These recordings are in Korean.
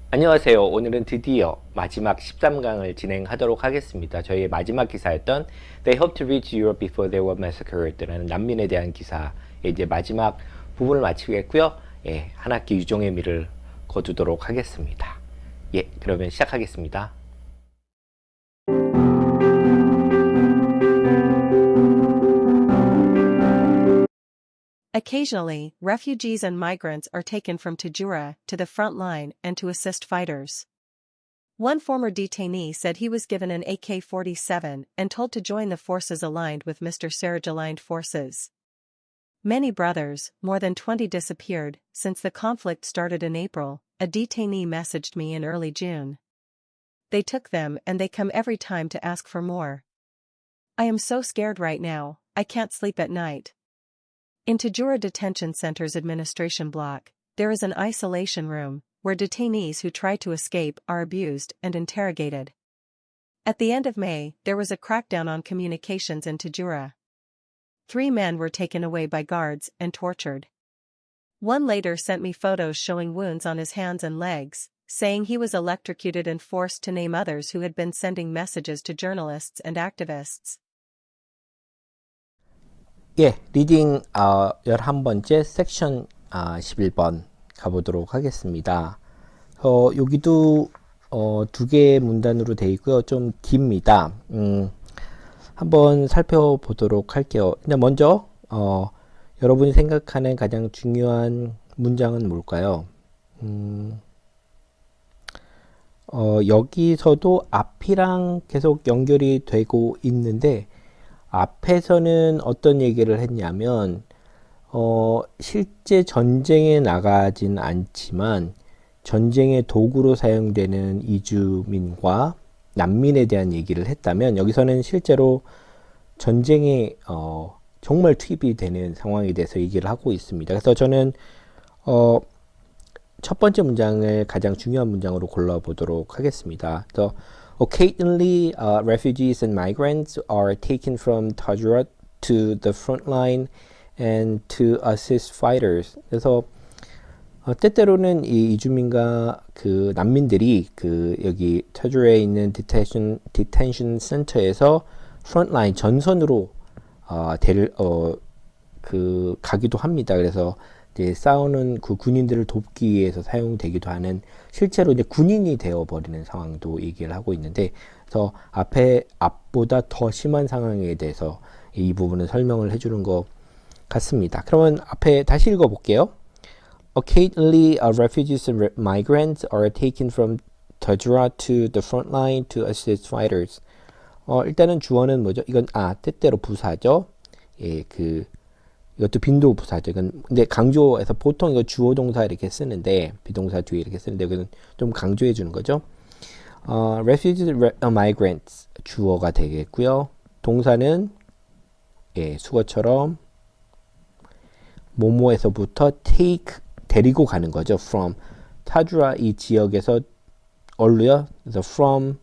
안녕하세요. 오늘은 드디어 마지막 13강을 진행하도록 하겠습니다. 저희의 마지막 기사였던 They hoped to reach Europe before they were massacred 라는 난민에 대한 기사의 이제 마지막 부분을 마치겠고요. 예, 한 학기 유종의 미를 거두도록 하겠습니다. 예, 그러면 시작하겠습니다. Occasionally, refugees and migrants are taken from Tajura to the front line and to assist fighters. One former detainee said he was given an AK-47 and told to join the forces aligned with Mr. Sarraj-aligned forces. Many brothers, more than 20 disappeared since the conflict started in April, a detainee messaged me in early June. They took them and they come every time to ask for more. I am so scared right now, I can't sleep at night. In Tajura Detention Center's administration block, there is an isolation room, where detainees who try to escape are abused and interrogated. At the end of May, there was a crackdown on communications in Tajura. 3 men were taken away by guards and tortured. One later sent me photos showing wounds on his hands and legs, saying he was electrocuted and forced to name others who had been sending messages to journalists and activists. 예, 리딩 11번째 섹션 11번 가보도록 하겠습니다. 여기도 2개의 문단으로 되어 있고요. 좀 깁니다. 한번 살펴보도록 할게요. 근데 먼저 여러분이 생각하는 가장 중요한 문장은 뭘까요? 여기서도 앞이랑 계속 연결이 되고 있는데 앞에서는 어떤 얘기를 했냐면 실제 전쟁에 나가진 않지만 전쟁의 도구로 사용되는 이주민과 난민에 대한 얘기를 했다면 여기서는 실제로 전쟁에 정말 투입이 되는 상황에 대해서 얘기를 하고 있습니다. 그래서 저는 첫 번째 문장을 가장 중요한 문장으로 골라보도록 하겠습니다. 그래서 Occasionally, refugees and migrants are taken from Tajura to the front line and to assist fighters. 그래서 때때로는 이 이주민과 그 난민들이 그 여기 타주라에 있는 detention center에서 front line 전선으로 가기도 합니다. 그래서 이제 싸우는 그 군인들을 돕기 위해서 사용되기도 하는 실제로 이제 군인이 되어버리는 상황도 얘기를 하고 있는데 그래서 앞보다 더 심한 상황에 대해서 이 부분은 설명을 해주는 것 같습니다. 그러면 앞에 다시 읽어볼게요. Occasionally, refugees and migrants are taken from Tajura to the front line to assist fighters. 일단은 주어는 뭐죠? 이건 때때로 부사죠. 예, 이것도 빈도 부사죠. 이건 근데 강조해서 보통 이거 주어 동사 이렇게 쓰는데 비동사 뒤에 이렇게 쓰는데 여기는 좀 강조해 주는 거죠. refugees, migrants 주어가 되겠고요. 동사는 예, 수거처럼 뭐뭐에서부터 take 데리고 가는 거죠. from 타주라 이 지역에서 어디로요? 그래서 from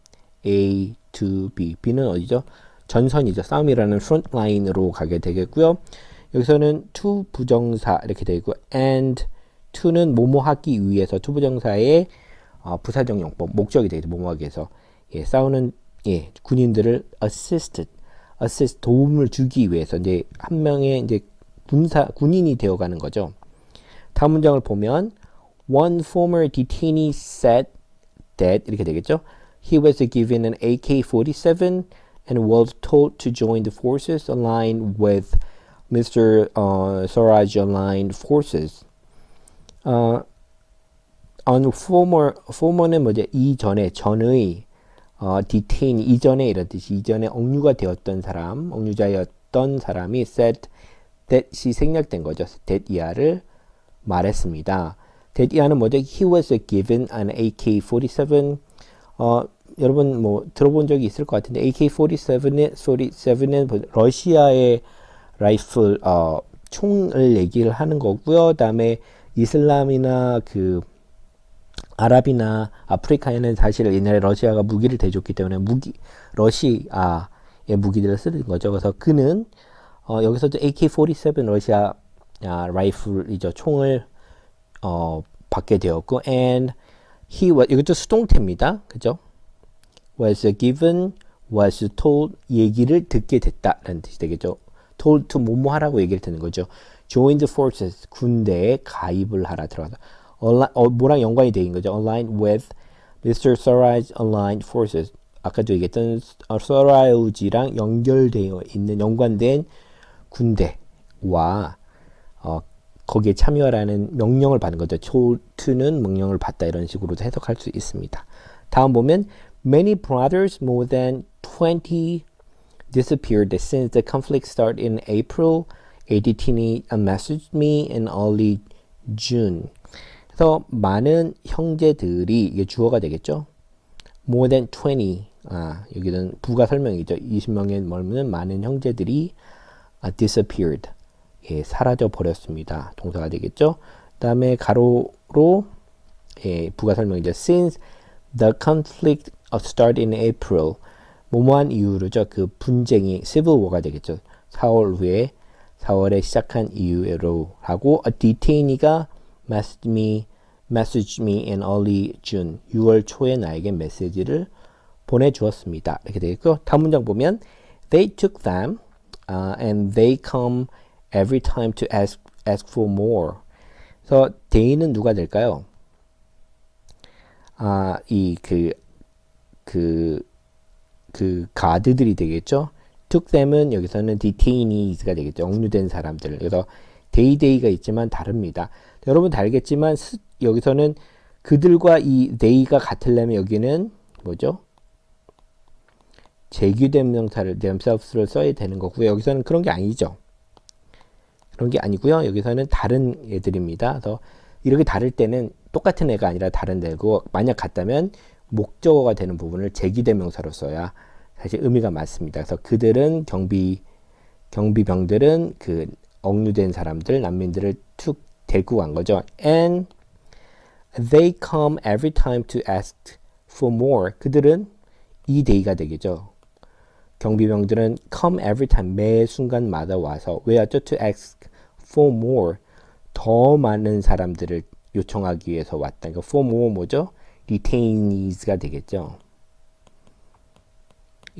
A to B. B는 어디죠? 전선이죠. 싸움이라는 front line으로 가게 되겠고요. 여기서는 to 부정사 이렇게 되어 있고 and to는 뭐뭐 하기 위해서 to 부정사의 부사적 용법 목적이 되겠죠. 뭐뭐 하기 위해서 예, 싸우는 예, 군인들을 assist 도움을 주기 위해서 이제 한 명의 이제 군인이 되어가는 거죠. 다음 문장을 보면 one former detainee said that 이렇게 되겠죠. He was given an AK-47 and was told to join the forces aligned with Mr. Sarraj-aligned forces. on former는 뭐죠? 이전에 전의 detain 이전에 이런 뜻이 이전에 억류가 되었던 사람, 억류자였던 사람이 said that이 생략된 거죠. that 이하를 말했습니다. that 이하는 뭐죠? He was given an AK-47. 여러분 뭐 들어본 적이 있을 것 같은데 AK-47은 러시아의 라이플 총을 얘기를 하는 거고요. 그다음에 이슬람이나 그 아랍이나 아프리카에는 사실 옛날에 러시아가 무기를 대줬기 때문에 러시아의 무기들을 쓰는 거죠. 그래서 그는 여기서도 AK-47 러시아 라이플이죠. 총을 받게 되었고 and 이것도 수동태입니다. 그죠? was given, was told, 얘기를 듣게 됐다라는 뜻이 되겠죠. told to 뭐뭐 하라고 얘기를 듣는 거죠. join the forces, 군대에 가입을 하라 들어가서. 뭐랑 연관이 되는 거죠. align with Mr. Sarai's aligned forces. 아까도 얘기했던 서라우지랑 연결되어 있는 연관된 군대와 거기에 참여하라는 명령을 받는 거죠. to는 명령을 받다 이런 식으로도 해석할 수 있습니다. 다음 보면 many brothers, more than 20 disappeared since the conflict started in April. A detainee messaged me in early June. 그래서 많은 형제들이 이게 주어가 되겠죠. more than 20. 여기는 부가 설명이죠. 20명에 멀면 많은 형제들이 disappeared. 예, 사라져 버렸습니다. 동사가 되겠죠. 그다음에 가로로 예, 부가 설명이죠. Since the conflict started in April. 뭐뭐한 이유로죠. 그 분쟁이 civil war가 되겠죠. 4월에 시작한 이유로 하고 a detainee가 messaged me in early June. 6월 초에 나에게 메시지를 보내주었습니다. 이렇게 되겠고 다음 문장 보면 they took them and they come every time to ask for more. 그래서 they는 누가 될까요? 그 가드들이 되겠죠. took them은 여기서는 detainees가 되겠죠. 억류된 사람들. 그래서 they가 있지만 다릅니다. 여러분 다 알겠지만 여기서는 그들과 이 they가 같으려면 여기는 뭐죠? 제규된 명사를 themselves를 써야 되는 거고요. 여기서는 그런 게 아니죠. 그런 게 아니고요. 여기서는 다른 애들입니다. 그래서 이렇게 다를 때는 똑같은 애가 아니라 다른 애고 만약 같다면 목적어가 되는 부분을 제기된 명사로 써야 사실 의미가 맞습니다. 그래서 그들은 경비병들은 그 억류된 사람들, 난민들을 툭 데리고 간 거죠. And they come every time to ask for more. 그들은 이 day가 되겠죠. 경비병들은 come every time, 매 순간마다 와서 왜 왔죠? To ask for more, 더 많은 사람들을 요청하기 위해서 왔다. 그러니까 for more 뭐죠? detainees가 되겠죠.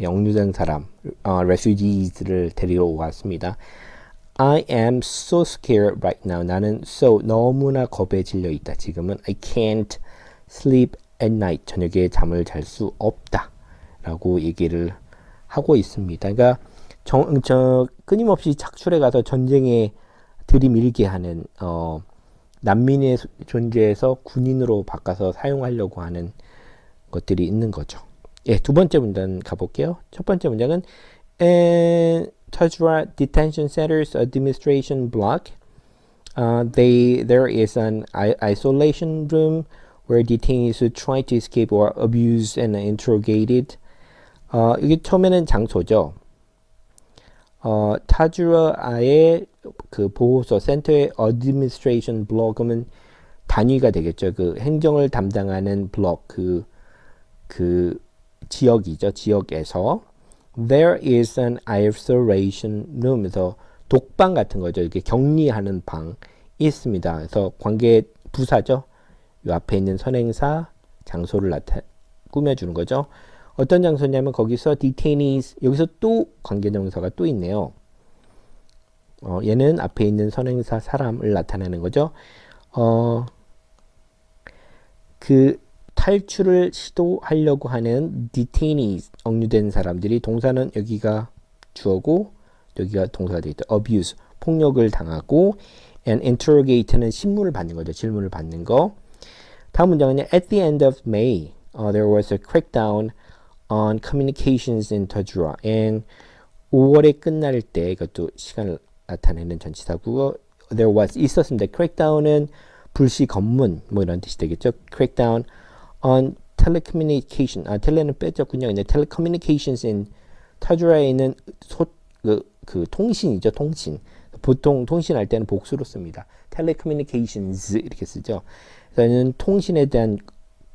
억류된 사람, refugees를 데리러 왔습니다. I am so scared right now. 나는 너무나 겁에 질려 있다. 지금은 I can't sleep at night. 저녁에 잠을 잘 수 없다. 라고 얘기를 하고 있습니다. 그러니까 끊임없이 착출해 가서 전쟁에 들이밀게 하는 난민의 존재에서 군인으로 바꿔서 사용하려고 하는 것들이 있는 거죠. 예, 두 번째 문장 가볼게요. 첫 번째 문장은 Tajra Detention Center's administration block. There is an isolation room where detainees who try to escape or abused and interrogated. 이게 처음에는 장소죠. 타주라의 그 보호소 센터의 administration block은 단위가 되겠죠. 그 행정을 담당하는 블록 그 지역이죠. 지역에서 there is an isolation room에서 독방 같은 거죠. 이렇게 격리하는 방이 있습니다. 그래서 관계 부사죠. 이 앞에 있는 선행사 장소를 꾸며주는 거죠. 어떤 장소냐면 거기서 detainees, 여기서 또 관계동사가 또 있네요. 얘는 앞에 있는 선행사 사람을 나타내는 거죠. 그 탈출을 시도하려고 하는 detainees, 억류된 사람들이, 동사는 여기가 주어고 여기가 동사가 되겠죠. abuse, 폭력을 당하고, and interrogate는 신문을 받는 거죠. 질문을 받는 거. 다음 문장은요. At the end of May, there was a crackdown on communications in Tajura. And 5월에 끝날 때, 이것도 시간을 나타내는 전치사고요. There was 있었습니다. crackdown은 불시 검문 뭐 이런 뜻이 되겠죠. crackdown on telecommunication. 텔레는 뺐었군요. 근데 telecommunications in 타주라에 있는 그 통신이죠. 통신. 보통 통신할 때는 복수로 씁니다. telecommunications 이렇게 쓰죠. 그래서 통신에 대한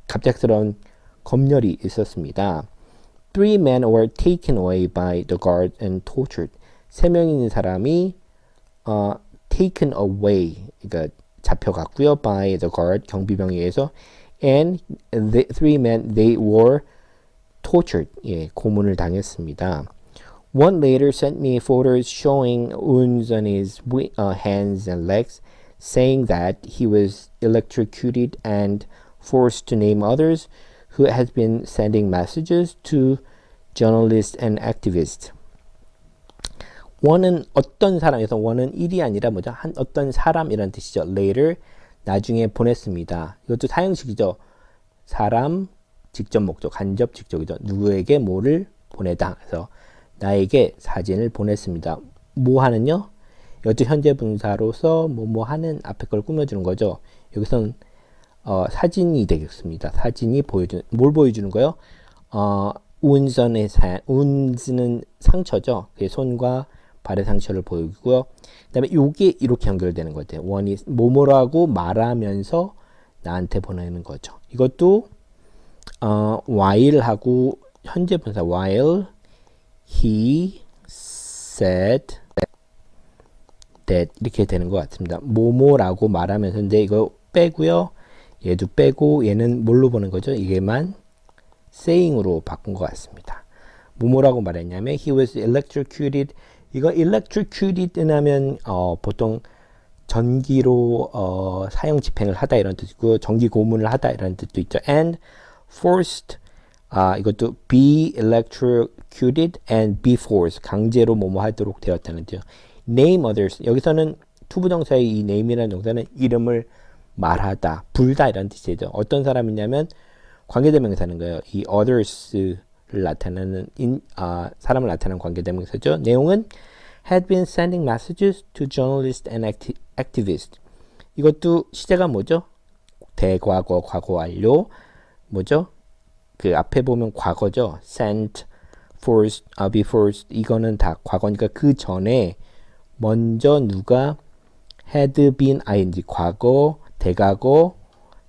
갑작스러운 검열이 있었습니다. 3 men were taken away by the guard and tortured. 3명 있는 사람이 taken away, 그러니까 잡혀갔고요. by the guard, 경비병에 의해서 and the three men, they were tortured. 예, 고문을 당했습니다. One later sent me photos showing wounds on his hands and legs, saying that he was electrocuted and forced to name others who had been sending messages to journalists and activists. one은 어떤 사람에서 one은 일이 아니라 뭐죠? 한 어떤 사람이라는 뜻이죠. later 나중에 보냈습니다. 이것도 사형식이죠. 사람 직접 목적, 간접 직접이죠. 누구에게 뭐를 보내다. 그래서 나에게 사진을 보냈습니다. 뭐 하는요? 이것도 현재 분사로서 뭐 하는 앞에 걸 꾸며주는 거죠. 여기서는 사진이 되겠습니다. 사진이 보여주는 뭘 보여주는 거요? 운즈는 상처죠. 손과 발의 상처를 보이고요. 그다음에 요게 이렇게 연결되는 거죠. 원이 뭐뭐라고 말하면서 나한테 보내는 거죠. 이것도 while하고 현재 분사 while he said that 이렇게 되는 것 같습니다. 뭐뭐라고 말하면서 근데 이거 빼고요. 얘도 빼고 얘는 뭘로 보는 거죠? 이게만 saying으로 바꾼 것 같습니다. 뭐뭐라고 말했냐면 he was electrocuted. 이거 electrocuted 하면 보통 전기로 사형 집행을 하다 이런 뜻이고 전기 고문을 하다 이런 뜻도 있죠. and forced 이것도 be electrocuted and be forced 강제로 뭐뭐 하도록 되었다는 뜻이죠. name others 여기서는 투부정사의 이 name이라는 동사는 이름을 말하다, 불다 이런 뜻이죠. 어떤 사람이냐면 관계대명사는 거예요. 이 others를 나타내는 사람을 나타내는 관계대명사죠. 내용은 had been sending messages to journalists and activists. 이것도 시제가 뭐죠? 대과거, 과거 완료. 뭐죠? 그 앞에 보면 과거죠. sent, forced, be forced. 이거는 다 과거니까 그 전에 먼저 누가 had been ing 과거, 대과거,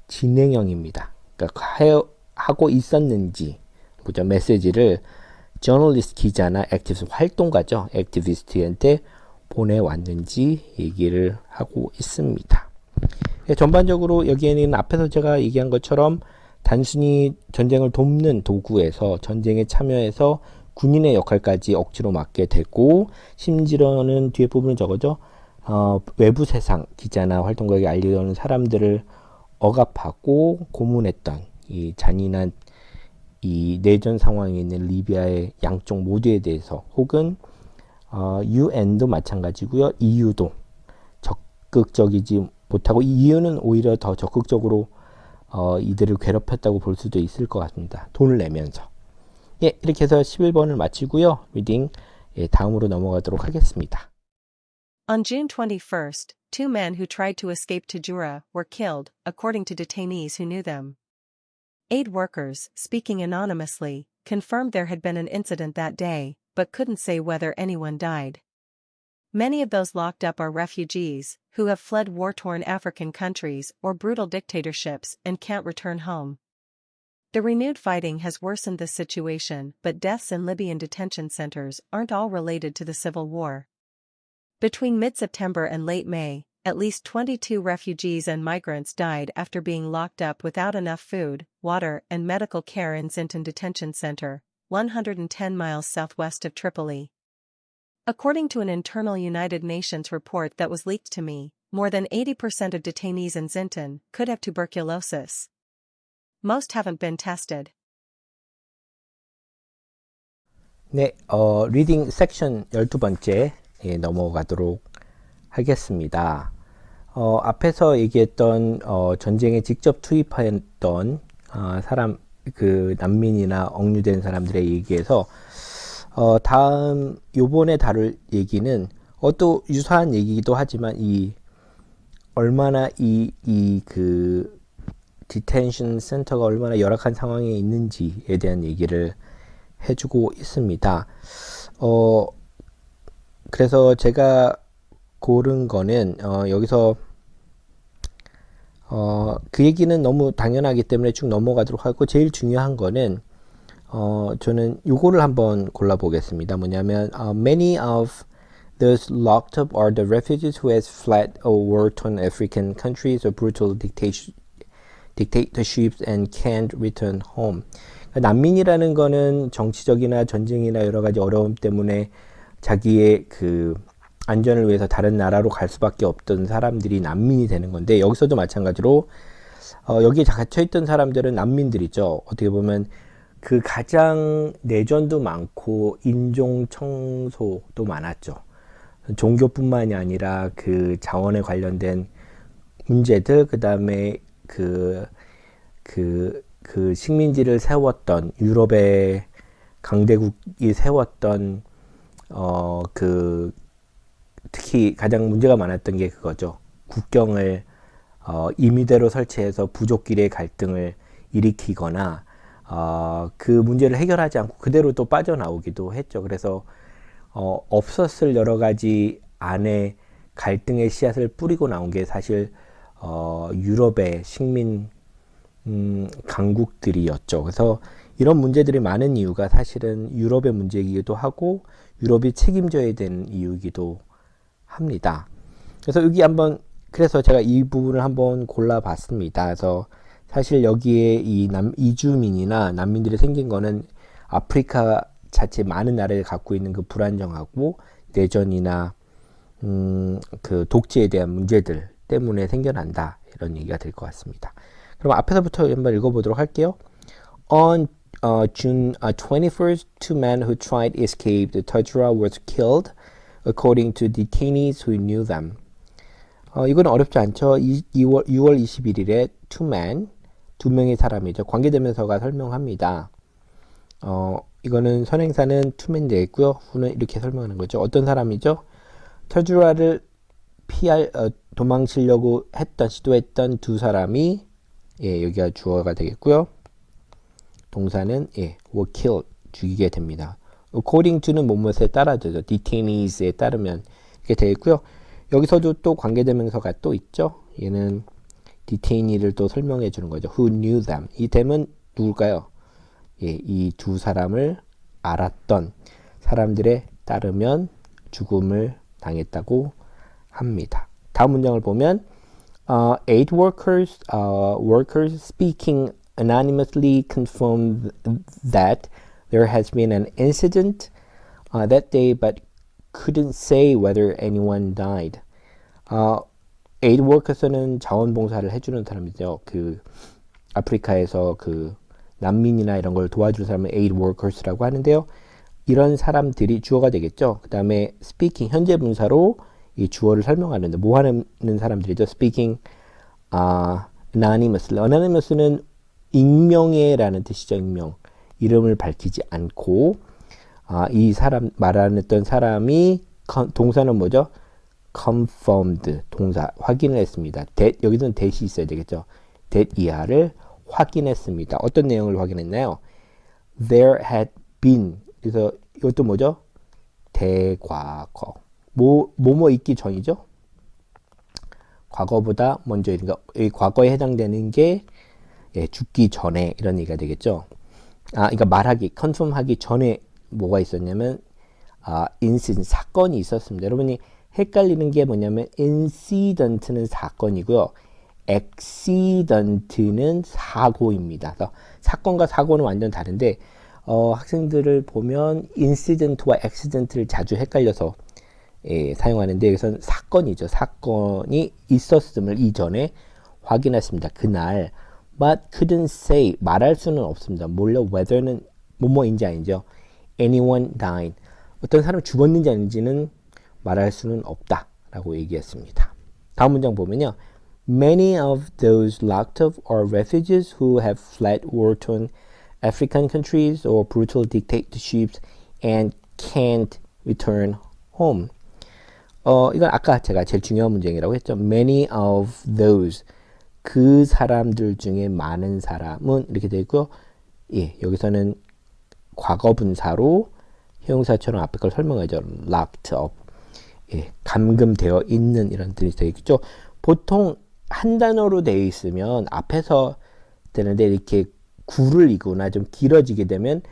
진행형입니다. 그러니까 하고 있었는지 뭐죠? 메시지를 저널리스트 기자나 액티비스트 활동가죠. 액티비스트한테 보내왔는지 얘기를 하고 있습니다. 전반적으로 여기에는 앞에서 제가 얘기한 것처럼 단순히 전쟁을 돕는 도구에서 전쟁에 참여해서 군인의 역할까지 억지로 맡게 되고 심지어는 뒤에 부분은 저거죠. 외부 세상 기자나 활동가에게 알려주는 사람들을 억압하고 고문했던 이 잔인한 이 내전 상황에 있는 리비아의 양쪽 모두에 대해서 혹은 UN도 마찬가지고요. EU도 적극적이지 못하고 EU는 오히려 더 적극적으로 이들을 괴롭혔다고 볼 수도 있을 것 같습니다. 돈을 내면서. 예, 이렇게 해서 11번을 마치고요. 리딩 다음으로 넘어가도록 하겠습니다. On June 21st, two men who tried to escape to Jura were killed, according to detainees who knew them. Aid workers, speaking anonymously, confirmed there had been an incident that day, but couldn't say whether anyone died. Many of those locked up are refugees, who have fled war-torn African countries or brutal dictatorships and can't return home. The renewed fighting has worsened the situation, but deaths in Libyan detention centers aren't all related to the civil war. Between mid-September and late May, at least 22 refugees and migrants died after being locked up without enough food, water, and medical care in Zintan Detention Center, 110 miles southwest of Tripoli. According to an internal United Nations report that was leaked to me, more than 80% of detainees in Zintan could have tuberculosis. Most haven't been tested. 네, 리딩 섹션 12번째 넘어가도록 하겠습니다. 앞에서 얘기했던 전쟁에 직접 투입했던 사람 그 난민이나 억류된 사람들의 얘기에서 다음 요번에 다룰 얘기는 또 유사한 얘기이기도 하지만 이 얼마나 그 디텐션 센터가 얼마나 열악한 상황에 있는지에 대한 얘기를 해주고 있습니다. 그래서 제가 고른 거는 여기서 그 얘기는 너무 당연하기 때문에 쭉 넘어가도록 하고 제일 중요한 거는 저는 요거를 한번 골라보겠습니다. 뭐냐면 many of those locked up are the refugees who has fled a war-torn African countries or brutal dictatorships and can't return home. 그러니까 난민이라는 거는 정치적이나 전쟁이나 여러 가지 어려움 때문에 자기의 그 안전을 위해서 다른 나라로 갈 수밖에 없던 사람들이 난민이 되는 건데, 여기서도 마찬가지로 여기에 갇혀있던 사람들은 난민들이죠. 어떻게 보면 그 가장 내전도 많고 인종 청소도 많았죠. 종교뿐만이 아니라 그 자원에 관련된 문제들, 그 다음에 그 식민지를 세웠던 유럽의 강대국이 세웠던 특히 가장 문제가 많았던 게 그거죠. 국경을 임의대로 설치해서 부족끼리의 갈등을 일으키거나 그 문제를 해결하지 않고 그대로 또 빠져나오기도 했죠. 그래서 없었을 여러 가지 안에 갈등의 씨앗을 뿌리고 나온 게 사실 유럽의 식민 강국들이었죠. 그래서 이런 문제들이 많은 이유가 사실은 유럽의 문제이기도 하고 유럽이 책임져야 되는 이유이기도 합니다. 그래서 여기 그래서 제가 이 부분을 한번 골라봤습니다. 그래서 사실 여기에 이주민이나 난민들이 생긴 거는 아프리카 자체 많은 나라를 갖고 있는 그 불안정하고 내전이나 그 독재에 대한 문제들 때문에 생겨난다, 이런 얘기가 될 것 같습니다. 그럼 앞에서부터 한번 읽어보도록 할게요. On June 21st, two men who tried to escape the Tadjoura were killed, according to detainees who knew them. 이건 어렵지 않죠. 6월 21일에 two men, 두 명의 사람이죠. 관계대명사가 설명합니다. 이거는 선행사는 two men 되겠고요. 후는 이렇게 설명하는 거죠. 어떤 사람이죠? 터주라를 도망치려고 시도했던 두 사람이, 여기가 주어가 되겠고요. 동사는 were killed, 죽이게 됩니다. according to는 뭐뭐에 따라죠. detainees에 따르면 이렇게 되겠고요. 여기서도 또 관계대명사가 또 있죠. 얘는 detainee를 또 설명해 주는 거죠. who knew them. 이 them은 누굴까요? 이 두 사람을 알았던 사람들에 따르면 죽음을 당했다고 합니다. 다음 문장을 보면 eight workers speaking anonymously confirmed that there has been an incident that day, but couldn't say whether anyone died. aid workers는 자원봉사를 해주는 사람이죠. 그 아프리카에서 그 난민이나 이런 걸 도와주는 사람을 aid workers라고 하는데요. 이런 사람들이 주어가 되겠죠. 그 다음에 speaking, 현재 분사로 이 주어를 설명하는데 뭐 하는 사람들이죠? speaking anonymously. anonymous는 익명의라는 뜻이죠. 익명. 이름을 밝히지 않고 이 사람 말하는 사람이 동사는 뭐죠? confirmed, 동사 확인을 했습니다. that, 여기서는 that이 있어야 되겠죠. that 이하를 확인했습니다. 어떤 내용을 확인했나요? There had been, 그래서 이것도 뭐죠? 대과거. 뭐뭐 있기 전이죠? 과거보다 먼저, 그러니까 이 과거에 해당되는 게 죽기 전에, 이런 얘기가 되겠죠. 그러니까 말하기, 컨펌하기 전에 뭐가 있었냐면 incident, 사건이 있었습니다. 여러분이 헷갈리는 게 뭐냐면 incident는 사건이고요. accident는 사고입니다. 그래서 사건과 사고는 완전 다른데 학생들을 보면 incident와 accident를 자주 헷갈려서 사용하는데 여기서는 사건이죠. 사건이 있었음을 이전에 확인했습니다. 그날 but couldn't say, 말할 수는 없습니다. 몰라 whether는 뭐뭐인지 아니죠. anyone died, 어떤 사람이 죽었는지 아닌지는 말할 수는 없다 라고 얘기했습니다. 다음 문장 보면요. Many of those locked up are refugees who have fled war-torn African countries or brutal dictatorships and can't return home. 이건 아까 제가 제일 중요한 문장이라고 했죠. Many of those, 그 사람들 중에 많은 사람은 이렇게 되어 있고요. 여기서는 과거 분사로 형용사처럼 앞에 걸 설명하죠. locked up, 감금되어 있는, 이런 뜻이 되어 있죠. 보통 한 단어로 되어 있으면 앞에서 되는데 이렇게 구를 이거나 좀 길어지게 되면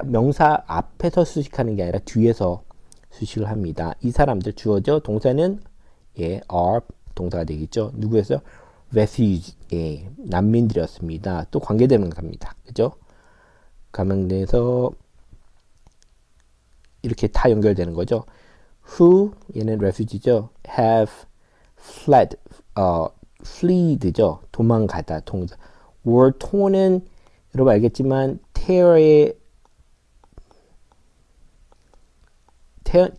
명사 앞에서 수식하는 게 아니라 뒤에서 수식을 합니다. 이 사람들 주어죠. 동사는 are 동사가 되겠죠. 누구였어요? refuge, 난민들이었습니다. 또 관계대명사입니다. 그죠? 가명돼서 이렇게 다 연결되는 거죠. Who, 얘는 refuge죠. Have fled, fleed죠. 도망가다, 동사. were torn은 여러분 알겠지만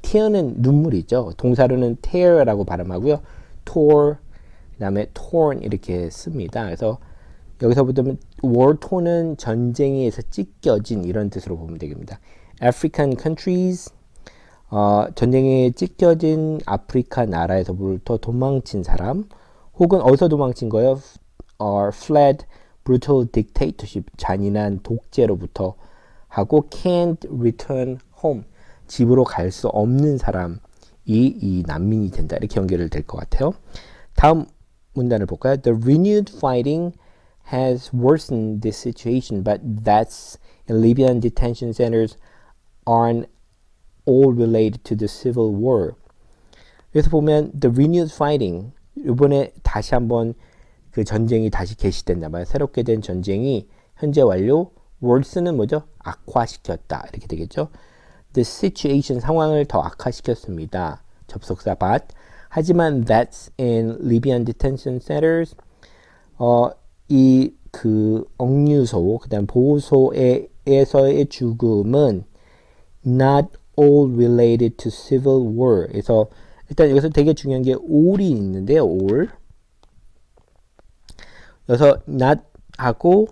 tear는 눈물이죠. 동사로는 tear라고 발음하고요. tore, 그 다음에 torn 이렇게 씁니다. 그래서 여기서 보면 war torn은 전쟁에서 찢겨진 이런 뜻으로 보면 되겠습니다. African countries, 전쟁에 찢겨진 아프리카 나라에서부터 도망친 사람, 혹은 어디서 도망친 거예요? Fled brutal dictatorship, 잔인한 독재로부터 하고 can't return home, 집으로 갈 수 없는 사람이 이 난민이 된다. 이렇게 연결이 될 것 같아요. 다음 문단을 볼까요? The renewed fighting has worsened this situation, but that's in Libyan detention centers aren't all related to the civil war. 그래서 보면 the renewed fighting, 이번에 다시 한번 그 전쟁이 다시 개시된다 말이에요. 새롭게 된 전쟁이 현재 완료. worsen은 뭐죠? 악화시켰다. 이렇게 되겠죠. The situation, 상황을 더 악화시켰습니다. 접속사 but. 하지만 that's in Libyan detention centers. 이 그 억류소, 그다음 보호소에서의 죽음은 not all related to civil war. 그래서 일단 여기서 되게 중요한 게 all이 있는데요. all. 그래서 not 하고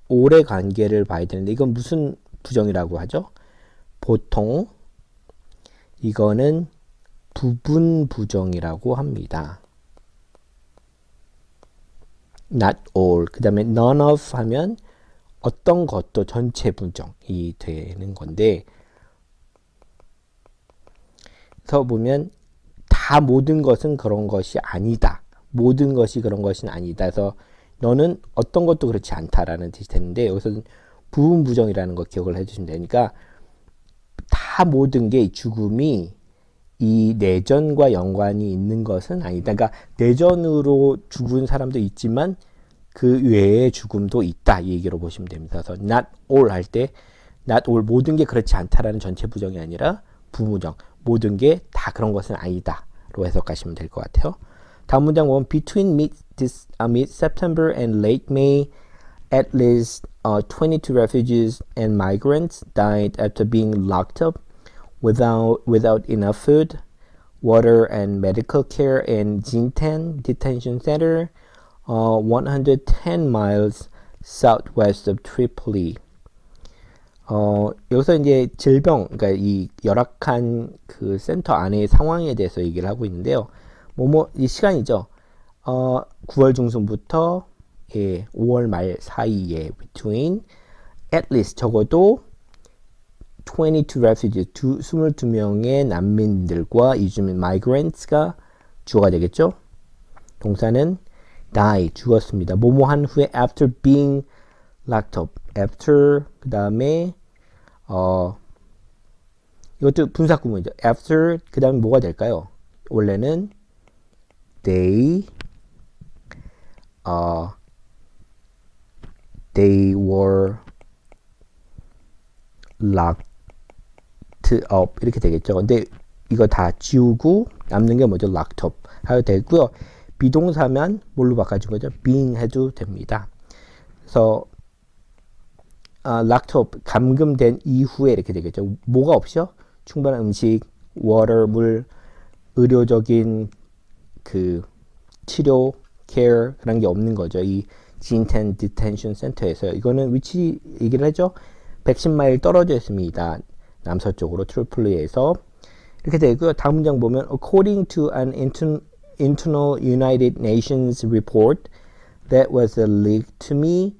all의 관계를 봐야 되는데 이건 무슨 부정이라고 하죠? 보통 이거는 부분 부정이라고 합니다. not all. 그 다음에 none of 하면 어떤 것도 전체 부정이 되는 건데, 그래서 보면 다 모든 것은 그런 것이 아니다. 모든 것이 그런 것은 아니다. 그래서 너는 어떤 것도 그렇지 않다라는 뜻이 되는데, 여기서 부분 부정이라는 거 기억을 해주시면 되니까, 다 모든 게 죽음이 이 내전과 연관이 있는 것은 아니다. 그러니까 내전으로 죽은 사람도 있지만 그 외에 죽음도 있다. 이 얘기로 보시면 됩니다. 그래서 not all 할 때 not all, 모든 게 그렇지 않다라는 전체 부정이 아니라 부부정, 모든 게 다 그런 것은 아니다로 해석하시면 될 것 같아요. 다음 문장 보면 between mid-September and late May, at least 22 refugees and migrants died after being locked up without enough food, water, and medical care in Jintan Detention Center, 110 miles southwest of Tripoli. 여기서 이제 질병, 그러니까 이 열악한 그 센터 안의 상황에 대해서 얘기를 하고 있는데요. 이 시간이죠. 9월 중순부터 5월 말 사이에 between at least 적어도 22 refugees, 22명의 난민들과 이주민 migrants가 주어가 되겠죠. 동사는 die, 죽었습니다. 뭐뭐한 후에 after being locked up, after 그 다음에 이것도 분사구문이죠. after 그 다음에 뭐가 될까요? 원래는 they were locked up 이렇게 되겠죠. 근데 이거 다 지우고 남는 게 뭐죠? locked up 해도 되고요. 비동사면 뭘로 바꿔준 거죠? being 해도 됩니다. 그래서 locked up, 감금된 이후에 이렇게 되겠죠. 뭐가 없죠? 충분한 음식, water, 물, 의료적인 그 치료, care 그런 게 없는 거죠. 이 Jintan Detention Center에서. 이거는 위치 얘기를 하죠. 110마일 떨어져 있습니다. 남서쪽으로 트리폴리에서. 이렇게 되고요. 다음 문장 보면 according to an internal United Nations report that was leaked to me,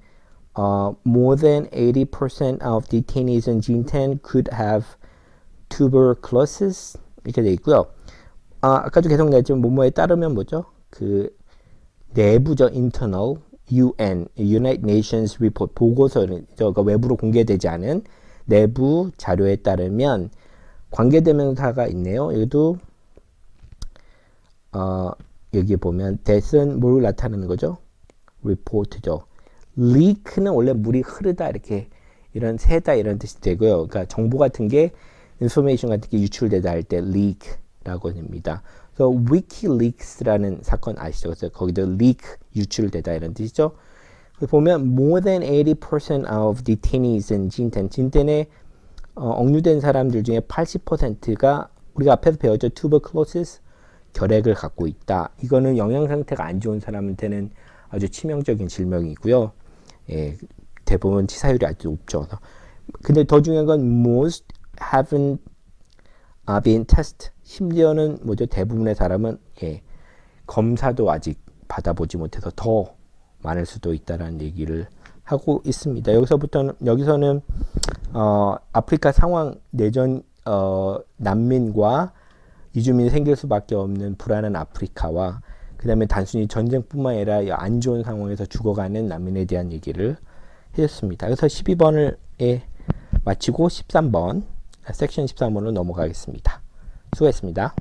more than 80% of detainees in Jintan could have tuberculosis. 이렇게 돼 있고요. 아까도 계속 나왔지만 뭐뭐에 따르면 뭐죠? 그 내부적 internal UN, United Nations report 보고서는 그 외부로 공개되지 않은 내부 자료에 따르면 관계대명사가 있네요. 여기도 여기 보면 that은 뭘 나타내는 거죠? report죠. leak는 원래 물이 흐르다 이렇게 이런 새다 이런 뜻이 되고요. 그러니까 정보 같은 게 information 같은 게 유출되다 할 때 leak라고 합니다. 그래서 WikiLeaks라는 사건 아시죠? 그래서 거기도 leak 유출되다 이런 뜻이죠. 보면 more than 80% of detainees in 진텐에 억류된 사람들 중에 80%가 우리가 앞에서 배웠죠. tuberculosis 결핵을 갖고 있다. 이거는 영양 상태가 안 좋은 사람한테는 아주 치명적인 질병이고요. 예, 대부분 치사율이 아주 높죠. 근데 더 중요한 건 most haven't been tested. 심지어는 뭐죠? 대부분의 사람은 검사도 아직 받아보지 못해서 더 많을 수도 있다라는 얘기를 하고 있습니다. 여기서는 아프리카 상황 내전 난민과 이주민이 생길 수밖에 없는 불안한 아프리카와 그 다음에 단순히 전쟁뿐만 아니라 안 좋은 상황에서 죽어가는 난민에 대한 얘기를 해줬습니다. 그래서 12번을 마치고 13번 섹션 13번으로 넘어가겠습니다. 수고했습니다.